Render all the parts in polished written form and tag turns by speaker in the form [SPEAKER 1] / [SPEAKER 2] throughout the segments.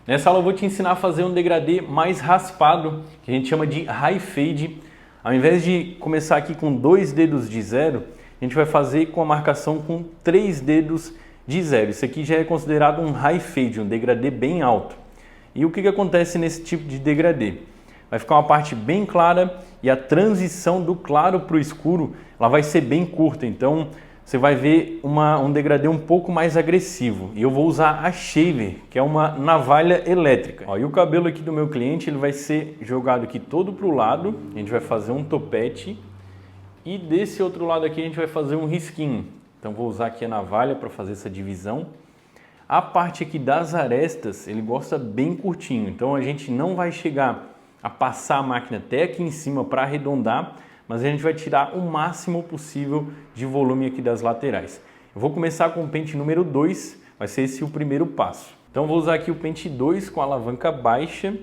[SPEAKER 1] Nessa aula eu vou te ensinar a fazer um degradê mais raspado, que a gente chama de high fade. Ao invés de começar aqui com 2 dedos de zero, a gente vai fazer com a marcação com 3 dedos de zero. Isso aqui já é considerado um high fade, um degradê bem alto. E o que acontece nesse tipo de degradê? Vai ficar uma parte bem clara e a transição do claro para o escuro ela vai ser bem curta. Então você vai ver um degradê um pouco mais agressivo. E eu vou usar a shaver, que é uma navalha elétrica. Ó, e o cabelo aqui do meu cliente ele vai ser jogado aqui todo para o lado. A gente vai fazer um topete. E desse outro lado aqui a gente vai fazer um risquinho. Então vou usar aqui a navalha para fazer essa divisão. A parte aqui das arestas, ele gosta bem curtinho, então a gente não vai chegar a passar a máquina até aqui em cima para arredondar, mas a gente vai tirar o máximo possível de volume aqui das laterais. Eu vou começar com o pente número 2, vai ser esse o primeiro passo. Então vou usar aqui o pente 2 com a alavanca baixa,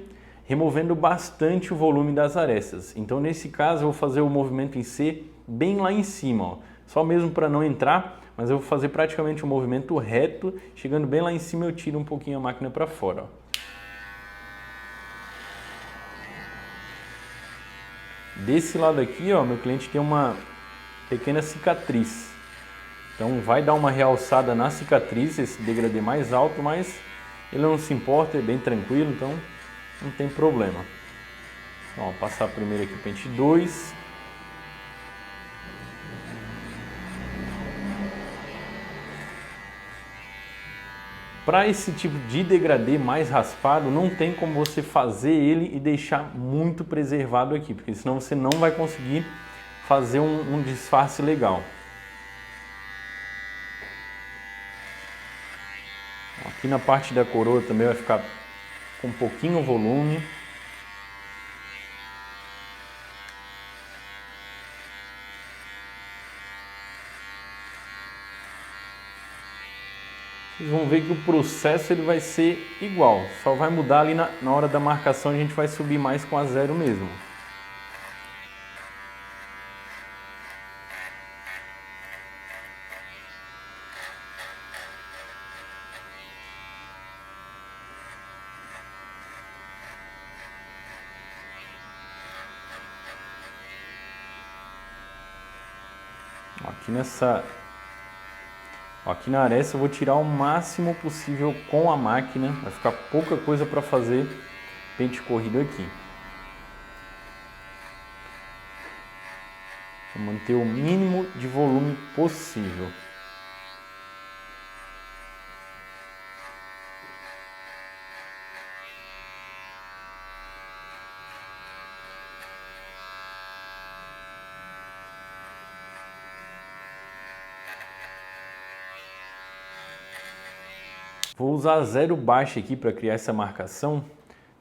[SPEAKER 1] removendo bastante o volume das arestas. Então nesse caso eu vou fazer o movimento em C bem lá em cima, ó. Só mesmo para não entrar, mas eu vou fazer praticamente um movimento reto, chegando bem lá em cima eu tiro um pouquinho a máquina para fora. Ó. Desse lado aqui, ó, meu cliente tem uma pequena cicatriz. Então vai dar uma realçada na cicatriz, esse degradê mais alto, mas ele não se importa, é bem tranquilo, então não tem problema. Então, ó, passar primeiro aqui o pente 2. Para esse tipo de degradê mais raspado, não tem como você fazer ele e deixar muito preservado aqui, porque senão você não vai conseguir fazer um disfarce legal. Aqui na parte da coroa também vai ficar com pouquinho volume. Vocês vão ver que o processo ele vai ser igual, só vai mudar ali na hora da marcação, a gente vai subir mais com a zero mesmo. Aqui na aresta eu vou tirar o máximo possível com a máquina, vai ficar pouca coisa para fazer pente corrido aqui. Vou manter o mínimo de volume possível. Vou usar zero baixo aqui para criar essa marcação,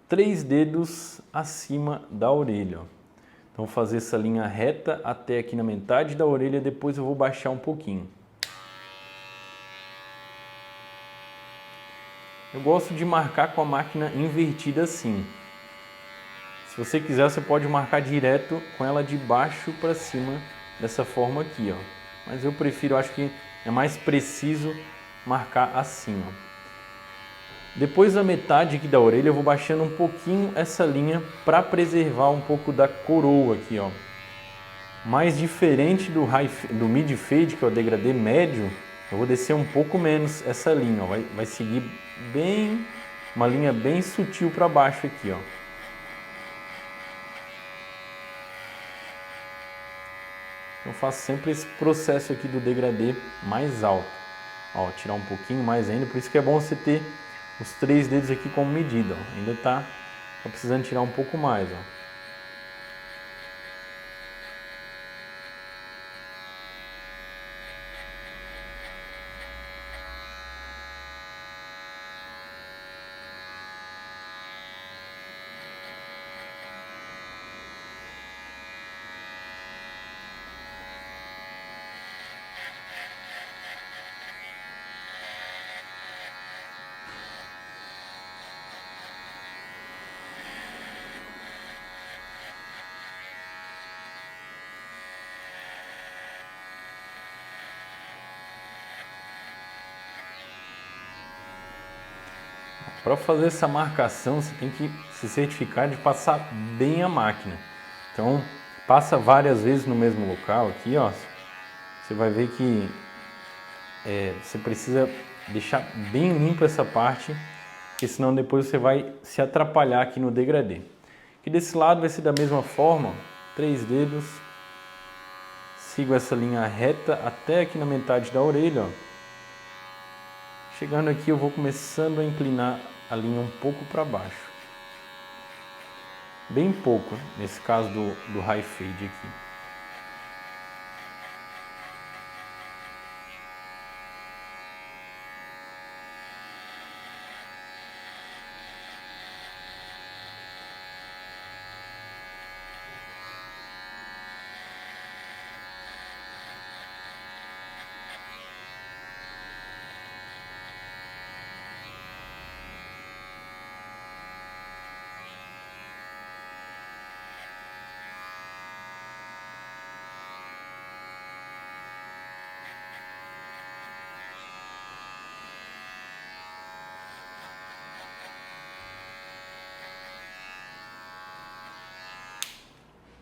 [SPEAKER 1] 3 dedos acima da orelha. Então vou fazer essa linha reta até aqui na metade da orelha, depois eu vou baixar um pouquinho. Eu gosto de marcar com a máquina invertida assim. Se você quiser, você pode marcar direto com ela de baixo para cima, dessa forma aqui, ó. Mas eu prefiro, acho que é mais preciso marcar assim, ó. Depois da metade aqui da orelha eu vou baixando um pouquinho essa linha para preservar um pouco da coroa aqui, ó. Mais diferente do mid fade, que é o degradê médio, eu vou descer um pouco menos essa linha, ó. Vai seguir bem, uma linha bem sutil para baixo aqui, ó. Eu faço sempre esse processo aqui do degradê mais alto. Ó, tirar um pouquinho mais ainda, por isso que é bom você ter os 3 dedos aqui como medida, ó. Ainda tá precisando tirar um pouco mais, ó. para fazer essa marcação você tem que se certificar de passar bem a máquina. Então passa várias vezes no mesmo local aqui, ó. Você vai ver que você precisa deixar bem limpo essa parte, porque senão depois você vai se atrapalhar aqui no degradê. Aqui desse lado vai ser da mesma forma, 3 dedos, sigo essa linha reta até aqui na metade da orelha, ó. Chegando aqui eu vou começando a inclinar a linha um pouco para baixo, bem pouco, nesse caso do high fade aqui.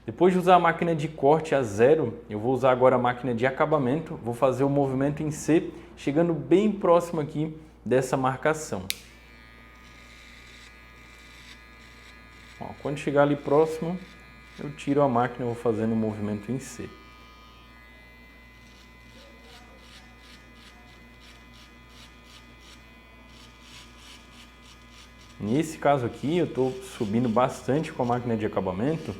[SPEAKER 1] Depois de usar a máquina de corte a 0, eu vou usar agora a máquina de acabamento, vou fazer o movimento em C, chegando bem próximo aqui dessa marcação. Ó, quando chegar ali próximo, eu tiro a máquina e vou fazendo o movimento em C. Nesse caso aqui, eu estou subindo bastante com a máquina de acabamento,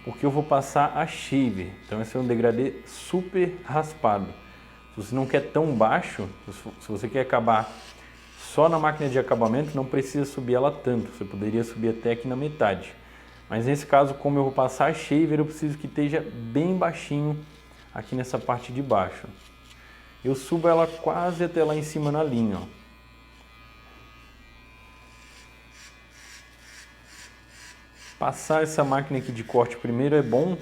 [SPEAKER 1] porque eu vou passar a shaver. Então esse é um degradê super raspado. Se você não quer tão baixo, se você quer acabar só na máquina de acabamento, não precisa subir ela tanto. Você poderia subir até aqui na metade. Mas nesse caso, como eu vou passar a shaver, eu preciso que esteja bem baixinho aqui nessa parte de baixo. Eu subo ela quase até lá em cima na linha, ó. Passar essa máquina aqui de corte primeiro é bom,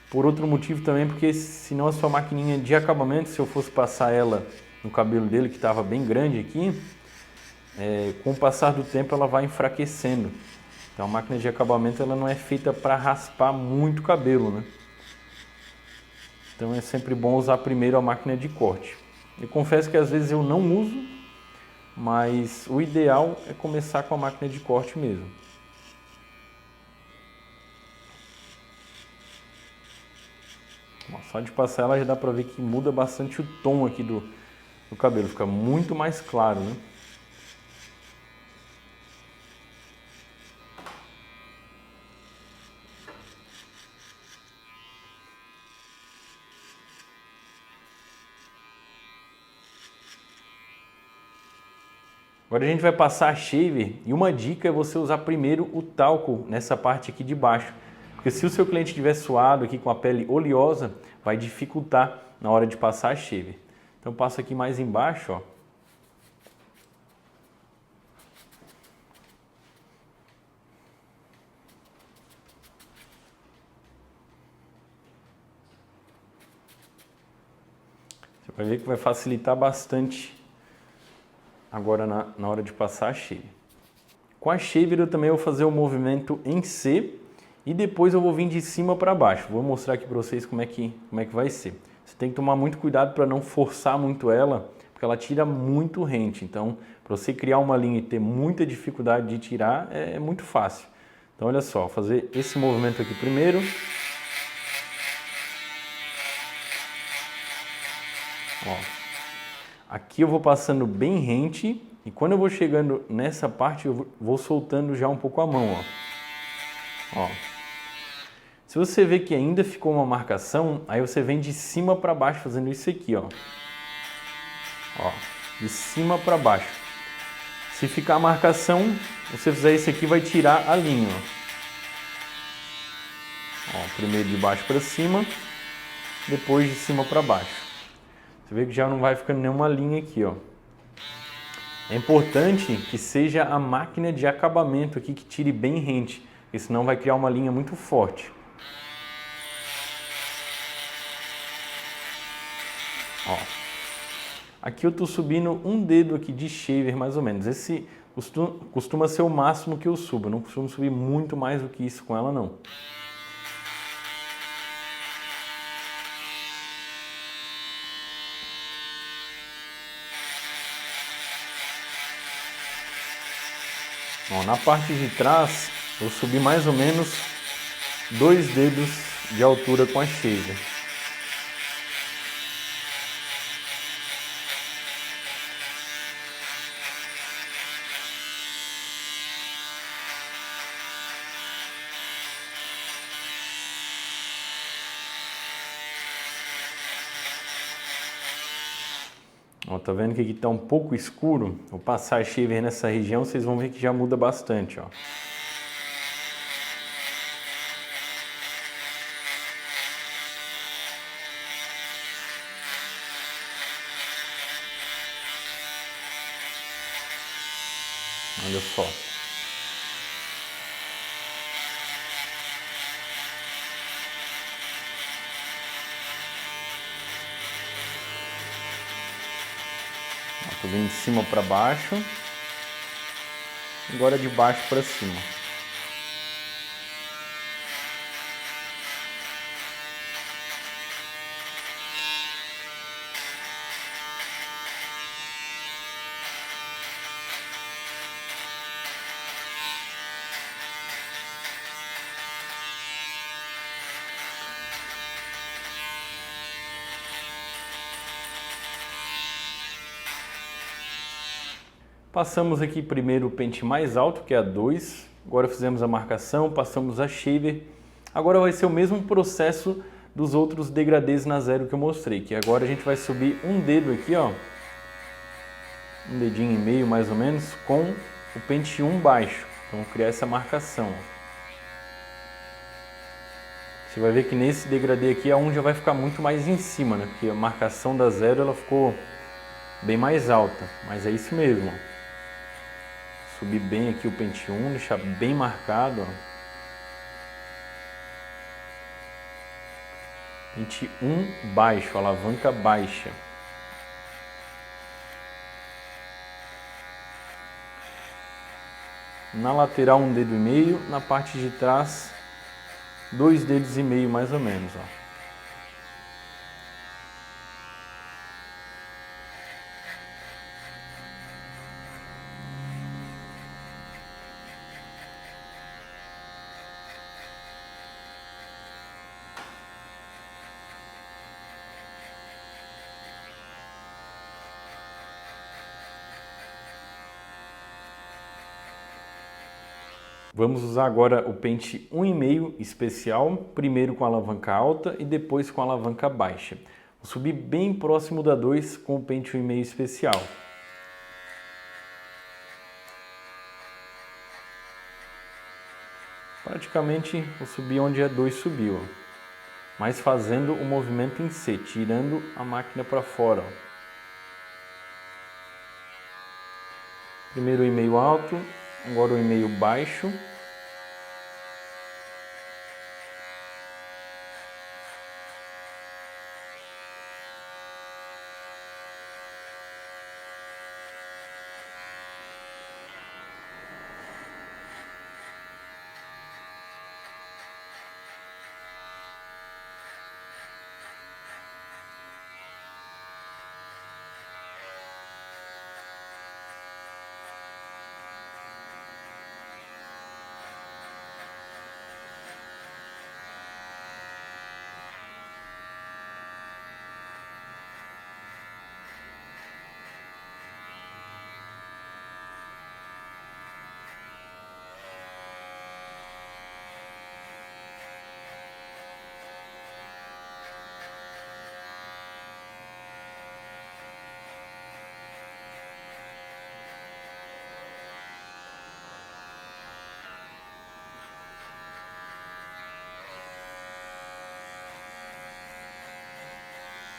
[SPEAKER 1] por outro motivo também, porque senão a sua maquininha de acabamento, se eu fosse passar ela no cabelo dele, que estava bem grande aqui, com o passar do tempo ela vai enfraquecendo. Então a máquina de acabamento ela não é feita para raspar muito o cabelo, né? Então é sempre bom usar primeiro a máquina de corte. Eu confesso que às vezes eu não uso, mas o ideal é começar com a máquina de corte mesmo. Só de passar ela já dá pra ver que muda bastante o tom aqui do cabelo, fica muito mais claro, né? Agora a gente vai passar a shaver e uma dica é você usar primeiro o talco nessa parte aqui de baixo. Porque se o seu cliente estiver suado aqui com a pele oleosa, vai dificultar na hora de passar a shaver. Então passo aqui mais embaixo, ó. Você vai ver que vai facilitar bastante agora na hora de passar a shaver. Com a shaver eu também vou fazer o movimento em C e depois eu vou vir de cima para baixo. Vou mostrar aqui para vocês como é que vai ser. Você tem que tomar muito cuidado para não forçar muito ela, porque ela tira muito rente. Então, para você criar uma linha e ter muita dificuldade de tirar, é muito fácil. Então, olha só, vou fazer esse movimento aqui primeiro. Ó. Aqui eu vou passando bem rente e quando eu vou chegando nessa parte eu vou soltando já um pouco a mão, ó. Se você vê que ainda ficou uma marcação, aí você vem de cima para baixo fazendo isso aqui, ó. Ó, de cima para baixo. Se ficar a marcação, você fizer isso aqui vai tirar a linha, ó. Primeiro de baixo para cima, depois de cima para baixo. Você vê que já não vai ficando nenhuma linha aqui, ó. É importante que seja a máquina de acabamento aqui que tire bem rente, porque senão vai criar uma linha muito forte. Ó. Aqui eu estou subindo um dedo aqui de shaver mais ou menos. costuma ser o máximo que eu subo. Eu não costumo subir muito mais do que isso com ela, não. Bom, na parte de trás, eu subi mais ou menos 2 dedos de altura com a shaver. Ó, tá vendo que aqui tá um pouco escuro? Vou passar a shaver nessa região, vocês vão ver que já muda bastante, ó. Olha só. Tô vindo de cima para baixo, agora de baixo para cima. Passamos aqui primeiro o pente mais alto, que é a 2. Agora fizemos a marcação, passamos a shaver. Agora vai ser o mesmo processo dos outros degradês na 0 que eu mostrei, que agora a gente vai subir um dedo aqui, ó. Um dedinho e meio mais ou menos, com o pente 1 baixo. Então criar essa marcação. Você vai ver que nesse degradê aqui a 1 já vai ficar muito mais em cima, né? Porque a marcação da 0 ela ficou bem mais alta, mas é isso mesmo, ó. Subir bem aqui o pente 1, deixar bem marcado, ó. Pente 1 baixo, alavanca baixa. Na lateral um dedo e meio, na parte de trás 2 dedos e meio mais ou menos, ó. Vamos usar agora o pente 1,5 especial, primeiro com a alavanca alta e depois com a alavanca baixa. Vou subir bem próximo da 2 com o pente 1,5 especial. Praticamente vou subir onde a 2 subiu, ó. Mas fazendo o movimento em C, tirando a máquina para fora, ó. Primeiro o 1,5 alto, agora o 1,5 baixo.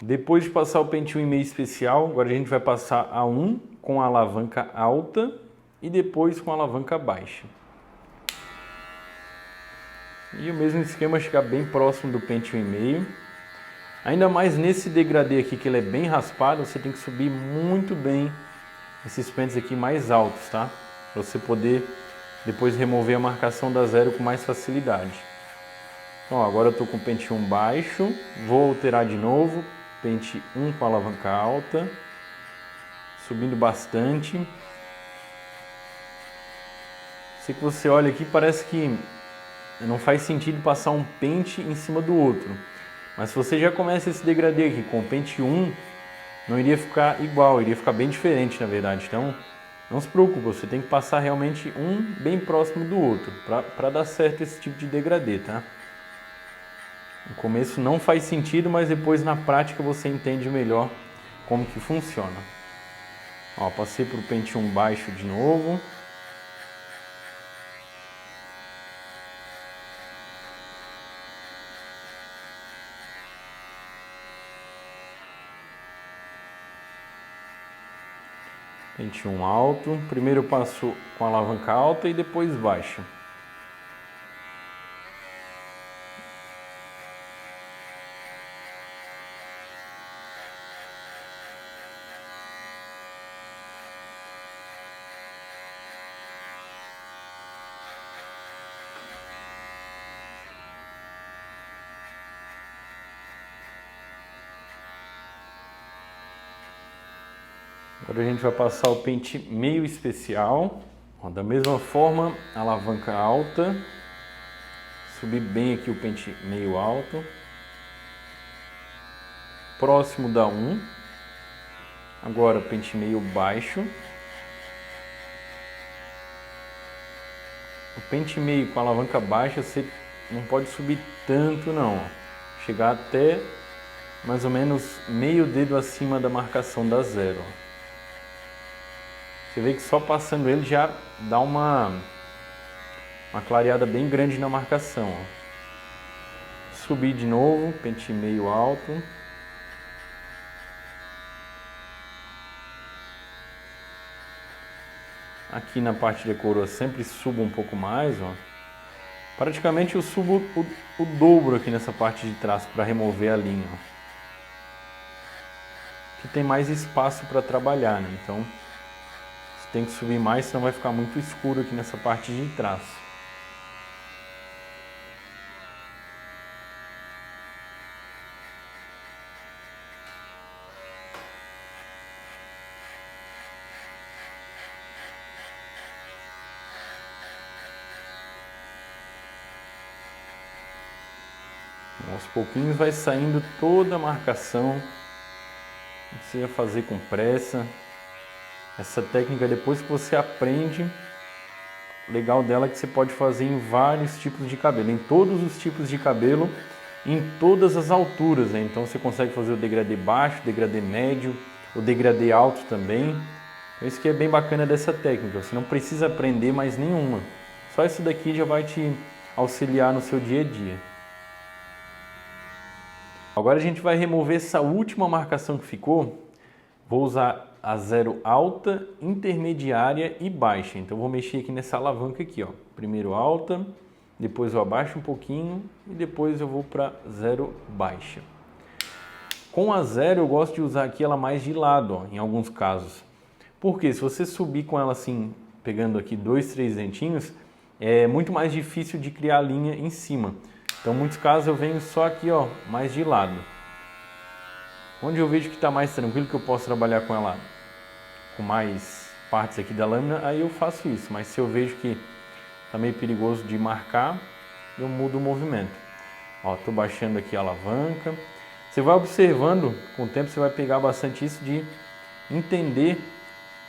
[SPEAKER 1] Depois de passar o pente 1,5 especial, agora a gente vai passar a 1 com a alavanca alta e depois com a alavanca baixa. E o mesmo esquema, chegar bem próximo do pente 1,5. Ainda mais nesse degradê aqui, que ele é bem raspado, você tem que subir muito bem esses pentes aqui mais altos, tá? para você poder depois remover a marcação da zero com mais facilidade. Então, agora eu estou com o pente 1 baixo, vou alterar de novo, pente 1 com alavanca alta, subindo bastante. Se você olha aqui, parece que não faz sentido passar um pente em cima do outro. Mas se você já começa esse degradê aqui com o pente 1, não iria ficar igual, iria ficar bem diferente na verdade. Então, não se preocupe, você tem que passar realmente um bem próximo do outro para dar certo esse tipo de degradê, tá? No começo não faz sentido, mas depois na prática você entende melhor como que funciona. Ó, passei para o pente 1 baixo de novo. Pente 1 alto. Primeiro eu passo com alavanca alta e depois baixa. Agora a gente vai passar o pente meio especial. Ó, da mesma forma, alavanca alta. Subir bem aqui o pente meio alto. Próximo da 1. Agora pente meio baixo. O pente meio com alavanca baixa você não pode subir tanto não. Ó. Chegar até mais ou menos meio dedo acima da marcação da zero. Você vê que só passando ele já dá uma clareada bem grande na marcação. Ó. Subir de novo, pente meio alto. Aqui na parte de coroa sempre subo um pouco mais. Ó. Praticamente eu subo o dobro aqui nessa parte de trás para remover a linha. Ó. Aqui tem mais espaço para trabalhar, né? Então tem que subir mais, senão vai ficar muito escuro aqui nessa parte de trás. Aos pouquinhos vai saindo toda a marcação. Não precisa fazer com pressa. Essa técnica, depois que você aprende, o legal dela é que você pode fazer em vários tipos de cabelo, em todos os tipos de cabelo, em todas as alturas, né? Então você consegue fazer o degradê baixo, o degradê médio, o degradê alto também. Isso que é bem bacana dessa técnica, você não precisa aprender mais nenhuma. Só isso daqui já vai te auxiliar no seu dia a dia. Agora a gente vai remover essa última marcação que ficou. Vou usar a zero alta, intermediária e baixa. Então vou mexer aqui nessa alavanca aqui, ó. Primeiro alta, depois eu abaixo um pouquinho e depois eu vou para zero baixa. Com a zero eu gosto de usar aqui ela mais de lado, ó, em alguns casos. Porque se você subir com ela assim, pegando aqui 2, 3 dentinhos, é muito mais difícil de criar linha em cima. Então, em muitos casos eu venho só aqui, ó, mais de lado. Onde eu vejo que está mais tranquilo, que eu posso trabalhar com ela com mais partes aqui da lâmina, aí eu faço isso. Mas se eu vejo que está meio perigoso de marcar, eu mudo o movimento. Ó, estou baixando aqui a alavanca. Você vai observando, com o tempo você vai pegar bastante isso de entender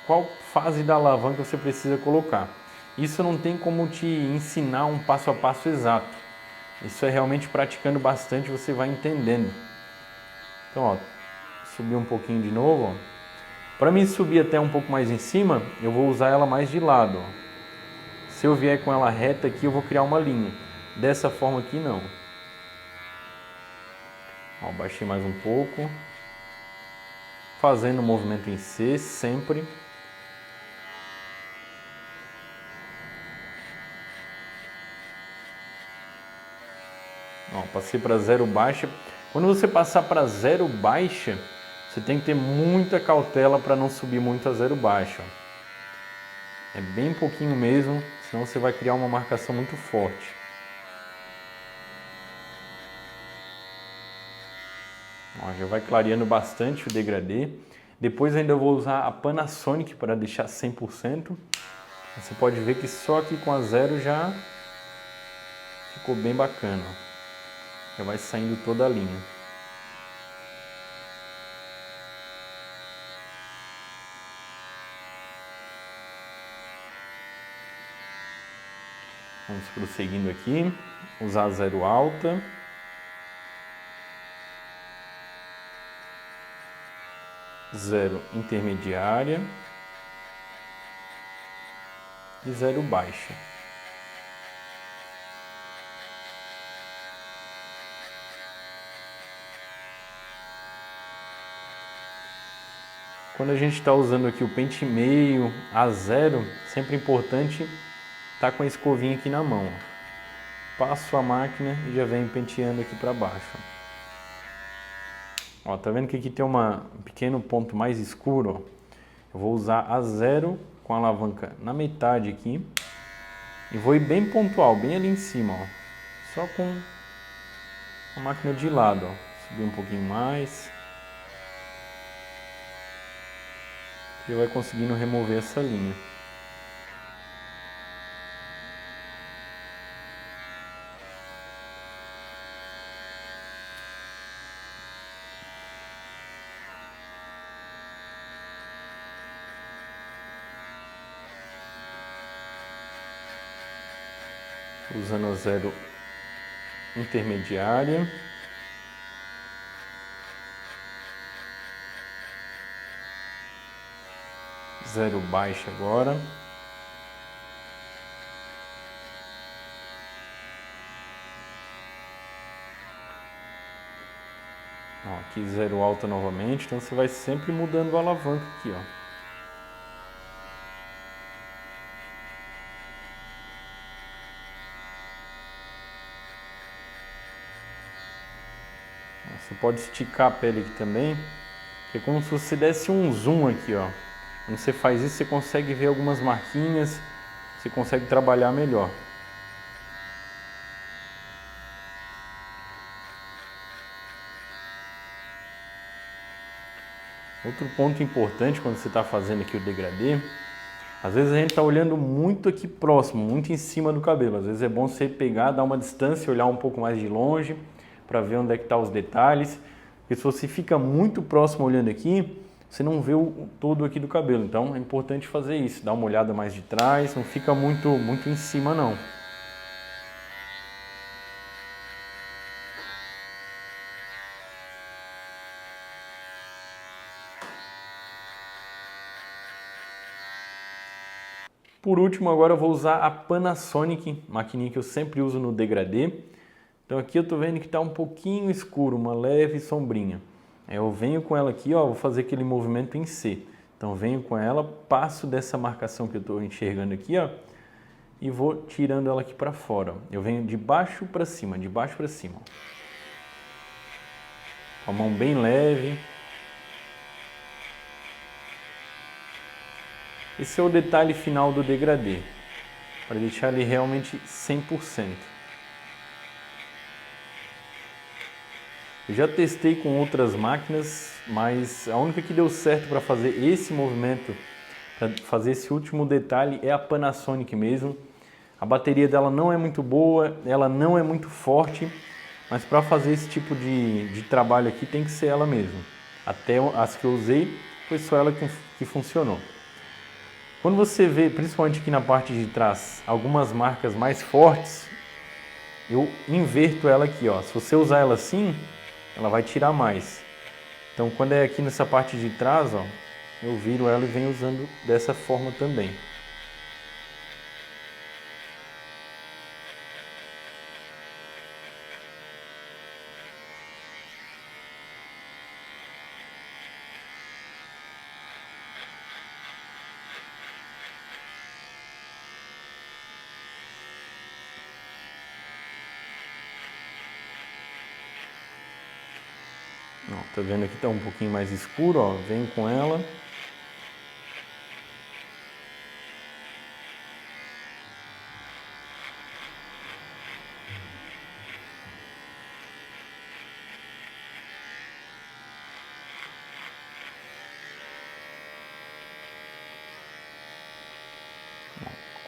[SPEAKER 1] qual fase da alavanca você precisa colocar. Isso não tem como te ensinar um passo a passo exato. Isso é realmente praticando bastante, você vai entendendo. Então, ó, subir um pouquinho de novo. Para mim subir até um pouco mais em cima, eu vou usar ela mais de lado. Ó. Se eu vier com ela reta aqui, eu vou criar uma linha. Dessa forma aqui, não. Ó, baixei mais um pouco. Fazendo o movimento em C, sempre. Ó, passei para zero baixa. Quando você passar para zero baixa, você tem que ter muita cautela para não subir muito a zero baixa. É bem pouquinho mesmo, senão você vai criar uma marcação muito forte. Ó, já vai clareando bastante o degradê. Depois ainda vou usar a Panasonic para deixar 100%. Você pode ver que só aqui com a 0 já ficou bem bacana. Já vai saindo toda a linha. Vamos prosseguindo aqui. Usar a 0 alta. Zero intermediária e 0 baixa. Quando a gente está usando aqui o pente meio a 0, sempre é importante estar com a escovinha aqui na mão. Passo a máquina e já venho penteando aqui para baixo. Ó, tá vendo que aqui tem um pequeno ponto mais escuro? Ó? Eu vou usar a 0 com a alavanca na metade aqui e vou ir bem pontual, bem ali em cima, ó. Só com a máquina de lado, ó. Subir um pouquinho mais. E vai conseguindo remover essa linha. Usando a 0 intermediária. Zero baixa agora. Ó, aqui 0 alta novamente, então você vai sempre mudando a alavanca aqui, ó. Você pode esticar a pele aqui também, que é como se você desse um zoom aqui, ó. Quando você faz isso, você consegue ver algumas marquinhas, você consegue trabalhar melhor. Outro ponto importante quando você está fazendo aqui o degradê, às vezes a gente está olhando muito aqui próximo, muito em cima do cabelo. Às vezes é bom você pegar, dar uma distância, olhar um pouco mais de longe para ver onde é que estão os detalhes. Porque se você fica muito próximo olhando aqui, você não vê o todo aqui do cabelo. Então é importante fazer isso, dar uma olhada mais de trás, não fica muito em cima não. Por último, agora eu vou usar a Panasonic, maquininha que eu sempre uso no degradê. Então aqui eu tô vendo que está um pouquinho escuro, uma leve sombrinha. Eu venho com ela aqui, ó, vou fazer aquele movimento em C. Então venho com ela, passo dessa marcação que eu estou enxergando aqui, ó, e vou tirando ela aqui para fora. Eu venho de baixo para cima, de baixo para cima. Com a mão bem leve. Esse é o detalhe final do degradê, para deixar ele realmente 100%. Eu já testei com outras máquinas, mas a única que deu certo para fazer esse movimento, para fazer esse último detalhe, é a Panasonic mesmo. A bateria dela não é muito boa, ela não é muito forte, mas para fazer esse tipo de trabalho aqui tem que ser ela mesmo. Até as que eu usei, foi só ela que funcionou. Quando você vê, principalmente aqui na parte de trás, algumas marcas mais fortes, eu inverto ela aqui, ó. Se você usar ela assim, ela vai tirar mais. Então, quando é aqui nessa parte de trás, ó, eu viro ela e venho usando dessa forma também. Ó, tá vendo aqui tá um pouquinho mais escuro, ó, venho com ela.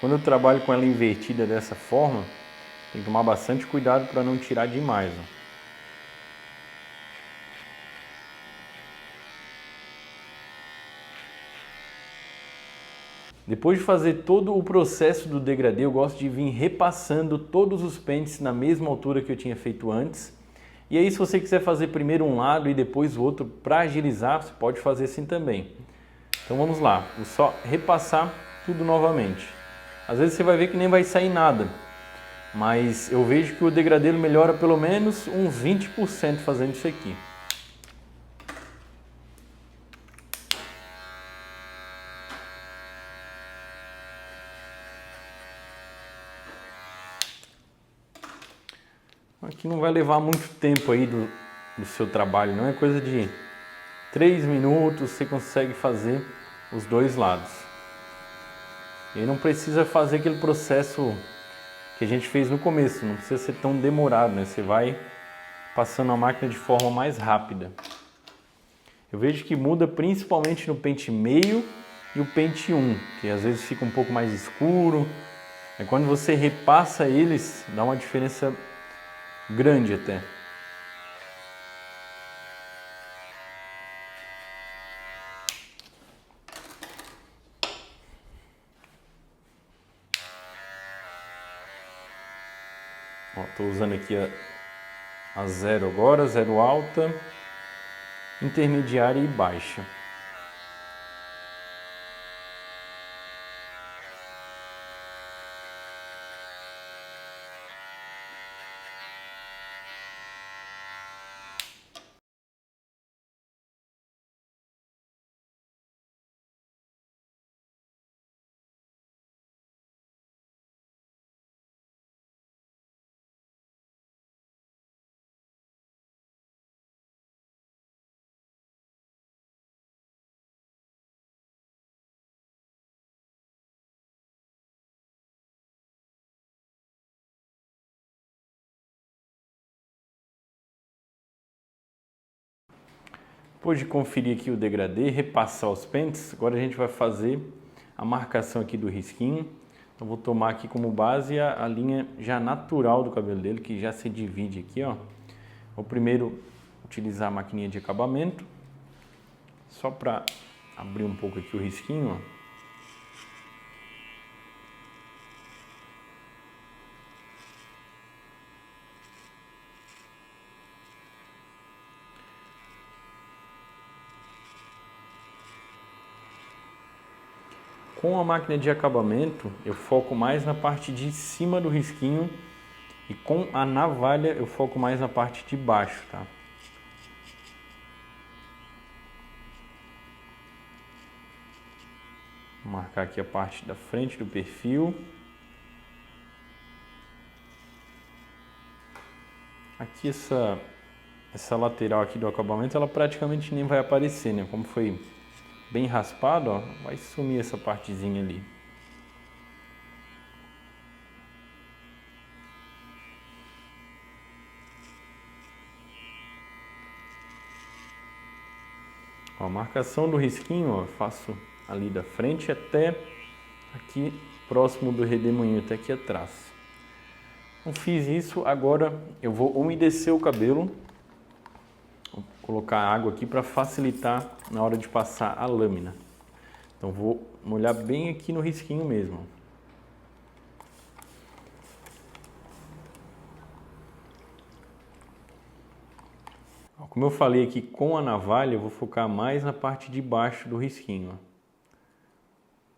[SPEAKER 1] Quando eu trabalho com ela invertida dessa forma, tem que tomar bastante cuidado para não tirar demais. Ó. Depois de fazer todo o processo do degradê, eu gosto de vir repassando todos os pentes na mesma altura que eu tinha feito antes. E aí, se você quiser fazer primeiro um lado e depois o outro para agilizar, você pode fazer assim também. Então vamos lá, vou só repassar tudo novamente. Às vezes você vai ver que nem vai sair nada, mas eu vejo que o degradê melhora pelo menos uns 20% fazendo isso aqui. Aqui não vai levar muito tempo aí do seu trabalho, não é coisa de 3 minutos você consegue fazer os dois lados. E aí não precisa fazer aquele processo que a gente fez no começo, não precisa ser tão demorado, né? Você vai passando a máquina de forma mais rápida. Eu vejo que muda principalmente no pente meio e o pente 1, que às vezes fica um pouco mais escuro. Aí quando você repassa eles, dá uma diferença grande até. Estou usando aqui a zero agora, zero alta, intermediária e baixa. Depois de conferir aqui o degradê, repassar os pentes, agora a gente vai fazer a marcação aqui do risquinho. Então vou tomar aqui como base a linha já natural do cabelo dele, que já se divide aqui, ó. Vou primeiro utilizar a maquininha de acabamento, só para abrir um pouco aqui o risquinho, ó. Com a máquina de acabamento, eu foco mais na parte de cima do risquinho e com a navalha eu foco mais na parte de baixo, tá? Vou marcar aqui a parte da frente do perfil. Aqui essa lateral aqui do acabamento, ela praticamente nem vai aparecer, né? Como foi bem raspado, ó, vai sumir essa partezinha ali. Ó, a marcação do risquinho, ó, eu faço ali da frente até aqui próximo do redemoinho, até aqui atrás. Então fiz isso, agora eu vou umedecer o cabelo. Vou colocar água aqui para facilitar na hora de passar a lâmina. Então vou molhar bem aqui no risquinho mesmo. Como eu falei aqui com a navalha, eu vou focar mais na parte de baixo do risquinho.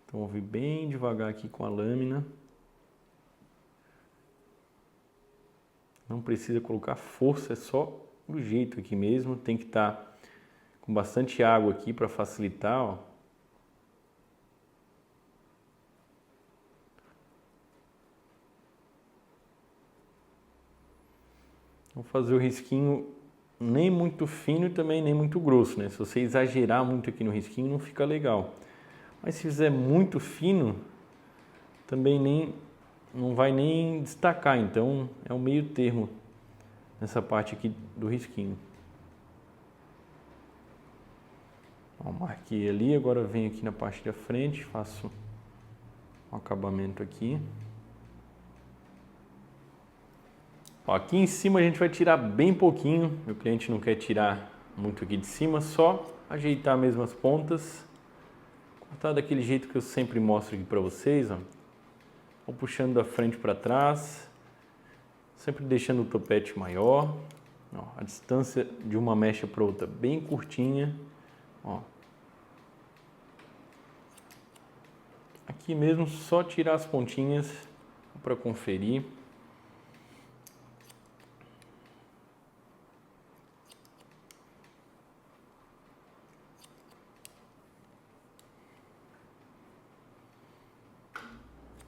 [SPEAKER 1] Então vou vir bem devagar aqui com a lâmina. Não precisa colocar força, é só do jeito aqui mesmo. Tem que estar com bastante água aqui para facilitar, ó. Vou fazer o risquinho nem muito fino e também nem muito grosso, né? Se você exagerar muito aqui no risquinho, não fica legal. Mas se fizer muito fino, também não vai nem destacar. Então é o meio termo nessa parte aqui do risquinho. Ó, marquei ali, agora venho aqui na parte da frente, faço o acabamento aqui. Ó, aqui em cima a gente vai tirar bem pouquinho, meu cliente não quer tirar muito aqui de cima, só ajeitar mesmo as pontas, cortar daquele jeito que eu sempre mostro aqui para vocês, ó. Vou puxando da frente para trás, sempre deixando o topete maior, ó, a distância de uma mecha para outra bem curtinha, ó. Aqui mesmo só tirar as pontinhas para conferir.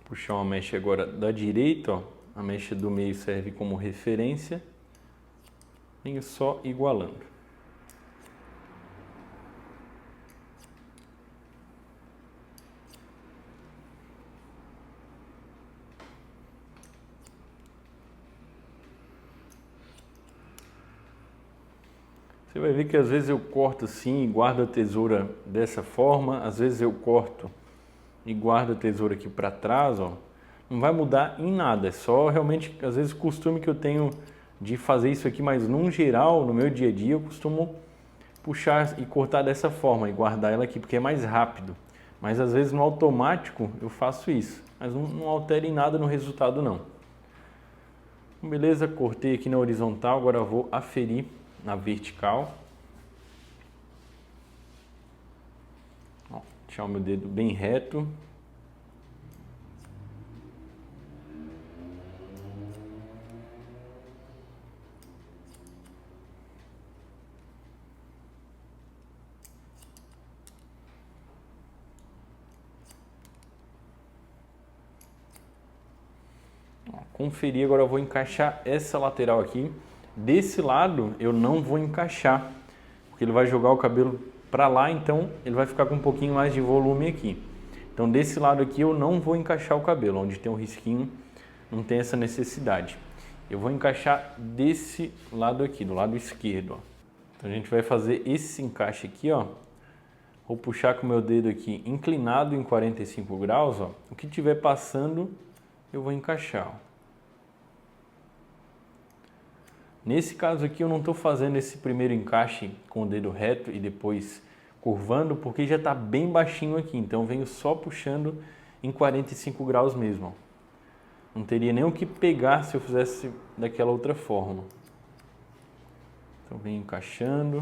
[SPEAKER 1] Puxar uma mecha agora da direita, ó. A mecha do meio serve como referência. Venho só igualando. Você vai ver que às vezes eu corto assim e guardo a tesoura dessa forma, às vezes eu corto e guardo a tesoura aqui para trás, ó. Não vai mudar em nada, é só realmente, às vezes, o costume que eu tenho de fazer isso aqui, mas num geral, no meu dia a dia, eu costumo puxar e cortar dessa forma e guardar ela aqui, porque é mais rápido. Mas às vezes no automático eu faço isso, mas não altera em nada no resultado não. Beleza, cortei aqui na horizontal, agora eu vou aferir na vertical. Ó, deixar o meu dedo bem reto. Conferir, agora eu vou encaixar essa lateral aqui. Desse lado eu não vou encaixar, porque ele vai jogar o cabelo para lá, então ele vai ficar com um pouquinho mais de volume aqui. Então desse lado aqui eu não vou encaixar o cabelo, onde tem um risquinho não tem essa necessidade. Eu vou encaixar desse lado aqui, do lado esquerdo, ó. Então a gente vai fazer esse encaixe aqui, ó. Vou puxar com o meu dedo aqui inclinado em 45 graus, ó. O que tiver passando eu vou encaixar, ó. Nesse caso aqui eu não estou fazendo esse primeiro encaixe com o dedo reto e depois curvando, porque já está bem baixinho aqui, então eu venho só puxando em 45 graus mesmo. Não teria nem o que pegar se eu fizesse daquela outra forma. Então venho encaixando.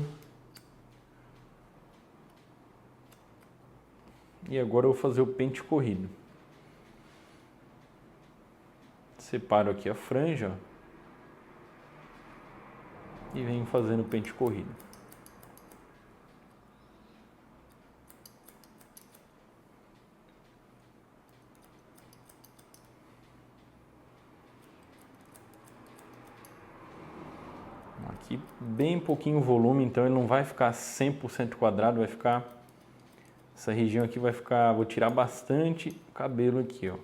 [SPEAKER 1] E agora eu vou fazer o pente corrido. Separo aqui a franja, ó. E venho fazendo o pente corrido. Aqui bem pouquinho volume, então ele não vai ficar 100% quadrado, vai ficar... Essa região aqui vai ficar... Vou tirar bastante cabelo aqui, ó.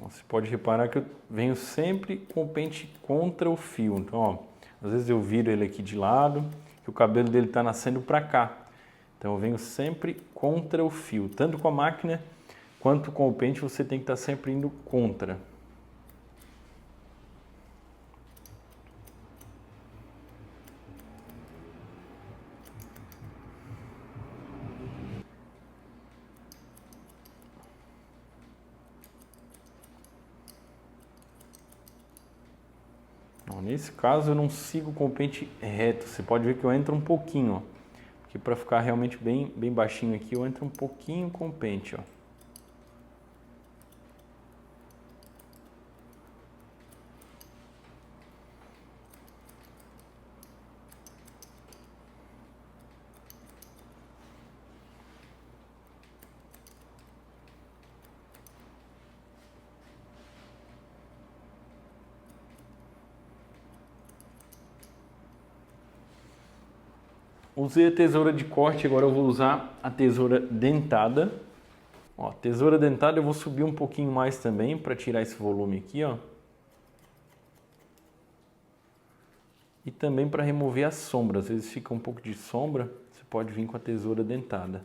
[SPEAKER 1] Você pode reparar que eu venho sempre com o pente contra o fio. Então, ó, às vezes eu viro ele aqui de lado, que o cabelo dele está nascendo para cá. Então eu venho sempre contra o fio. Tanto com a máquina quanto com o pente você tem que estar sempre indo contra. Nesse caso eu não sigo com o pente reto, você pode ver que eu entro um pouquinho, ó, porque para ficar realmente bem baixinho aqui eu entro um pouquinho com o pente, ó. Usei a tesoura de corte, agora eu vou usar a tesoura dentada. Ó, tesoura dentada eu vou subir um pouquinho mais também para tirar esse volume aqui, ó. E também para remover a sombra, às vezes fica um pouco de sombra, você pode vir com a tesoura dentada.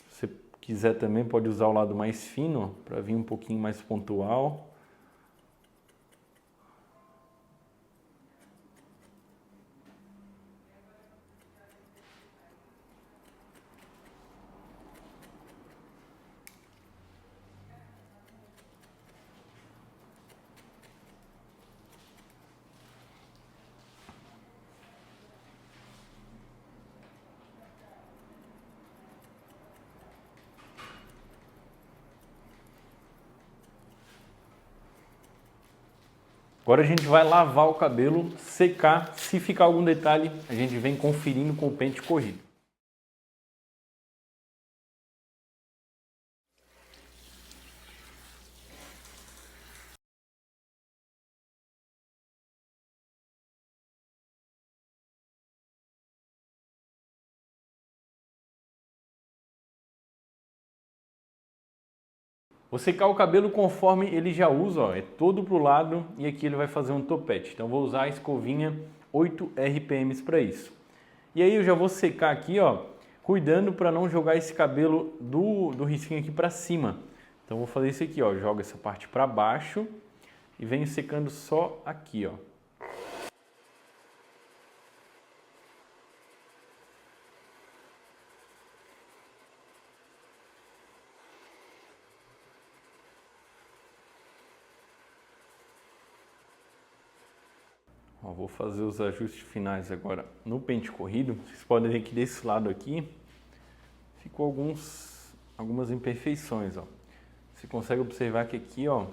[SPEAKER 1] Se você quiser também pode usar o lado mais fino para vir um pouquinho mais pontual. Agora a gente vai lavar o cabelo, secar. Se ficar algum detalhe, a gente vem conferindo com o pente corrido. Vou secar o cabelo conforme ele já usa, ó, é todo pro lado e aqui ele vai fazer um topete. Então vou usar a escovinha 8 RPMs para isso. E aí eu já vou secar aqui, ó, cuidando para não jogar esse cabelo do risquinho aqui para cima. Então vou fazer isso aqui, ó, jogo essa parte para baixo e venho secando só aqui, ó. Ó, vou fazer os ajustes finais agora no pente corrido. Vocês podem ver que desse lado aqui ficou algumas imperfeições, ó. Você consegue observar que aqui, ó, o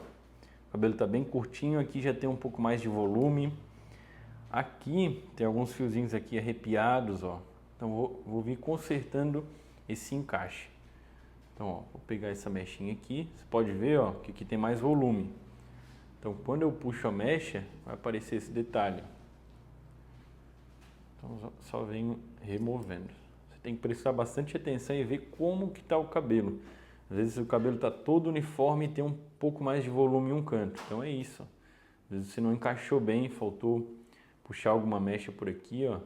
[SPEAKER 1] cabelo está bem curtinho, aqui já tem um pouco mais de volume. Aqui tem alguns fiozinhos aqui arrepiados, ó. Então vou vir consertando esse encaixe. Então, ó, vou pegar essa mechinha aqui. Você pode ver, ó, que aqui tem mais volume. Então, quando eu puxo a mecha, vai aparecer esse detalhe. Então, só venho removendo. Você tem que prestar bastante atenção e ver como que está o cabelo. Às vezes o cabelo está todo uniforme e tem um pouco mais de volume em um canto. Então é isso. Às vezes você não encaixou bem, faltou puxar alguma mecha por aqui, ó.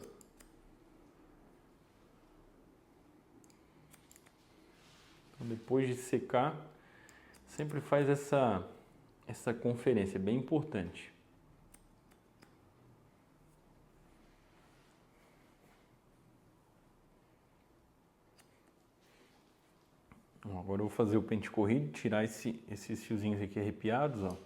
[SPEAKER 1] Então, depois de secar, sempre faz essa conferência, é bem importante. Agora eu vou fazer o pente corrido, tirar esses fiozinhos aqui arrepiados, ó.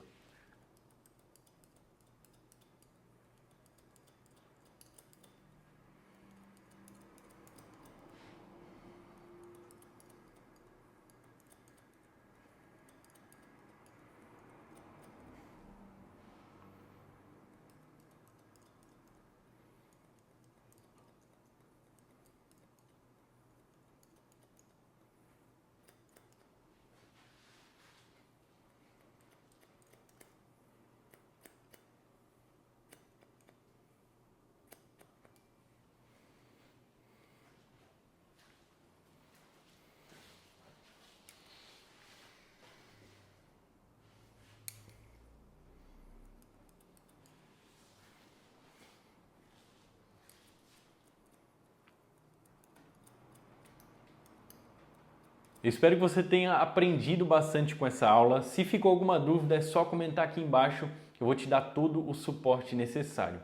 [SPEAKER 1] Eu espero que você tenha aprendido bastante com essa aula. Se ficou alguma dúvida, é só comentar aqui embaixo que eu vou te dar todo o suporte necessário.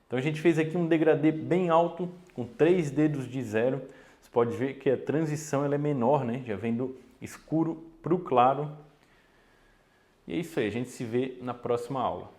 [SPEAKER 1] Então a gente fez aqui um degradê bem alto, com 3 dedos de zero. Você pode ver que a transição ela é menor, né? Já vem do escuro para o claro. E é isso aí, a gente se vê na próxima aula.